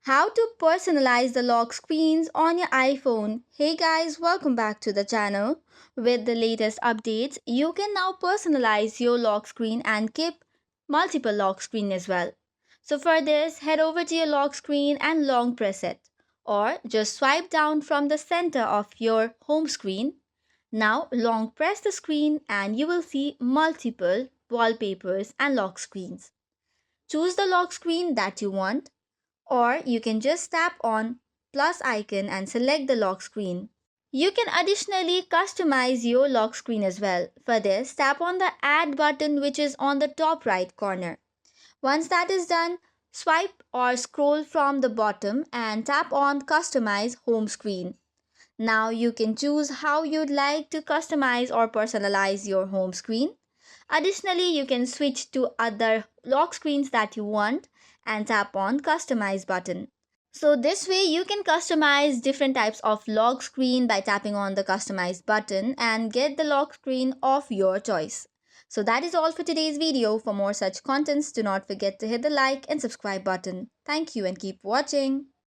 How to personalize the lock screens on your iPhone. Hey guys, welcome back to the channel. With the latest updates, you can now personalize your lock screen and keep multiple lock screen as well. So for this, head over to your lock screen and long press it, or just swipe down from the center of your home screen. Now long press the screen and you will see multiple wallpapers and lock screens. Choose the lock screen that you want, or you can just tap on plus icon and select the lock screen. You can additionally customize your lock screen as well. For this, tap on the add button which is on the top right corner. Once that is done, swipe or scroll from the bottom and tap on customize home screen. Now you can choose how you'd like to customize or personalize your home screen. Additionally, you can switch to other lock screens that you want and tap on customize button. So this way you can customize different types of lock screen by tapping on the customize button and get the lock screen of your choice. So that is all for today's video. For more such contents, do not forget to hit the like and subscribe button. Thank you and keep watching.